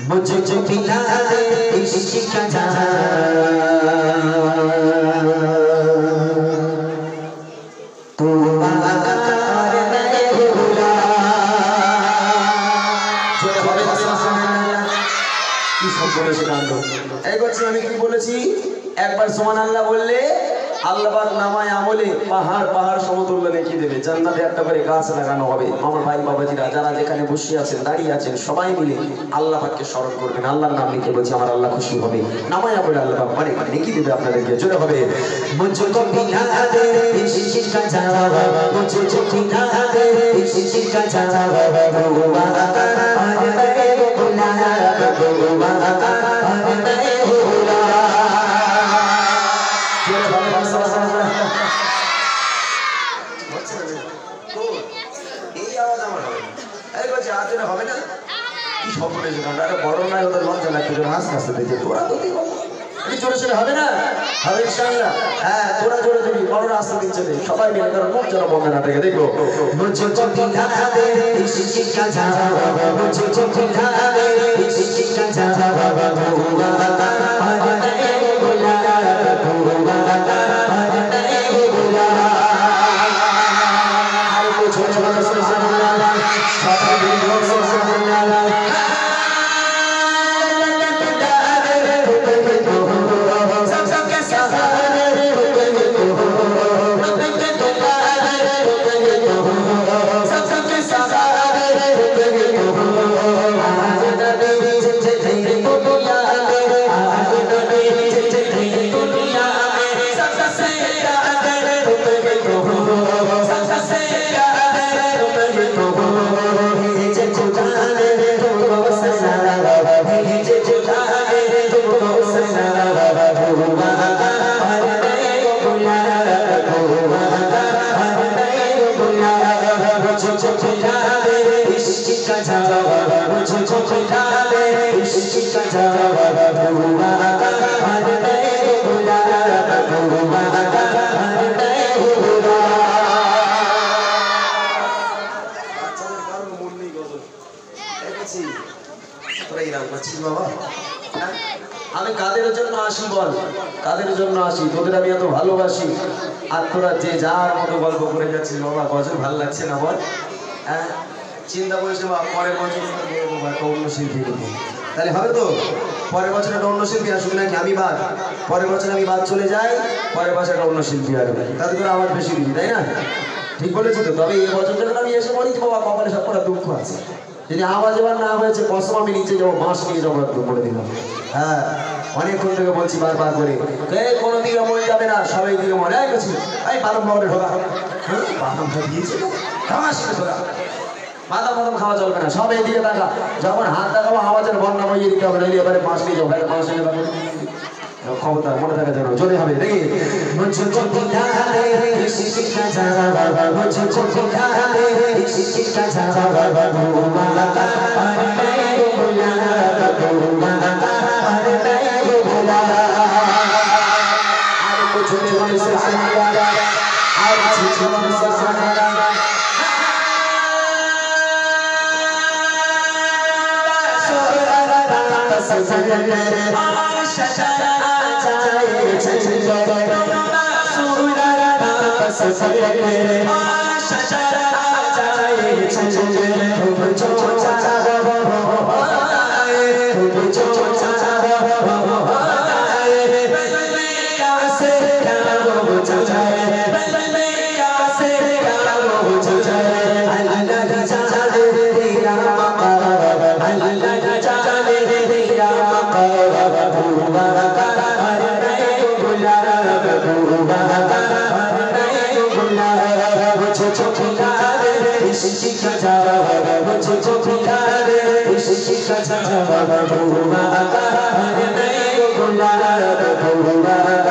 मुझको पिला दे इश्क का जाम तू आकर मैं भूला जोरे হবে সুবহানাল্লাহ কি সব বলেছে কাণ্ড এই করছি আমি কি বলেছি একবার সুবহানাল্লাহ বললে আল্লাহ পাক নামায় আমলে পাহাড় পাহাড় সমতুল্য লিখে দেবে জান্নাতে একটা করে গাছ লাগানো হবে আমার ভাই বাবাজিরা যারা যেখানে বসে আছেন দাঁড়িয়ে আছেন সবাই মিলে আল্লাহ পাককে স্মরণ করবেন আল্লাহর নাম লিখে বলছি আমার আল্লাহ খুশি হবে নামায় আমলে আল্লাহ পাক মানে লিখে দেবে আপনাদেরকে জোরে হবে মুঝকো পিলা দে ইশক কা জাওয়াব মুঝকো পিলা দে ইশক কা জাওয়াব দুআ আর রে বুলা দুআ আর রে বুলা হবে না কি সম্পূর্ণ বড় নয় ওদের লজ্জা লাগছে হাসতে হাসতে দেখে তোরা তো জোরে সোরে হবে না হবে ইনশাআল্লাহ হ্যাঁ তোরা জোরে দিবি বড়রা আসতে দিচ্ছে সবাই মিলে কারণ মুখ যেন বন্ধ না থাকে দেখো মুঝকো পিলা দে ইশক কা জাওয়াব মুঝকো পিলা দে ইশক কা জাওয়াব দুআ আর রে বুলা দুআ আর রে বুলা আর কুছ ছোট ছোট সুবহানাল্লাহ সবাই মিলে সুবহানাল্লাহ আমি কাদের জন্য আসি বল কাদের জন্য আসি তোদের আমি এত ভালোবাসি আর তোরা যে যার মতো গল্প করে যাচ্ছিস বাবা গজল ভালো লাগছে না বল হ্যাঁ চিন্তা করিস না পরের বছর একটা অন্য শিল্পী করবো তাহলে হবে তো পরের বছর একটা অন্য শিল্পী আসুক নাকি আমি বাদ পরের বছর আমি বাদ চলে যাই পরের বছর একটা অন্য শিল্পী আসবে তাতে করে আওয়াজ বেশি দিবি তাই না ঠিক বলেছি তো তবে এই বছর যখন আমি এসে বলি বাবা কপালে সব কটা দুঃখ আছে যদি আওয়াজ এবার না হয়েছে কসম আমি নিচে যাবো বাঁশ নিয়ে যাবো একটু বলে দিলাম হ্যাঁ অনেকক্ষণ থেকে বলছি বারবার করে কোনো দিকে মনে যাবে না সবাই দিকে মনে গেছি এই বাদাম বাবরে ঢোকা হ্যাঁ বাদাম দিয়েছে ঢোকা বাদাম বাদাম খাওয়া চলবে না সব এইদিকে দেখা যখন হাত দেখাবো আওয়াজের বন্যা বইয়ে দিতে হবে নাহলে এবারে বাঁশ নিয়ে যাবো বাঁশ নিয়ে যাবে খবরদার মনে থাকে যেন জোরে হবে দেখি মুঝকো পিলা দে ইশক কা জাওয়াব মুঝকো পিলা দে ইশক কা জাওয়াব দুআ আর রে বুলা দুআ আর রে বুলা আর কুছ नहीं से सुनाया আর कुछ नहीं से सुनाया Baba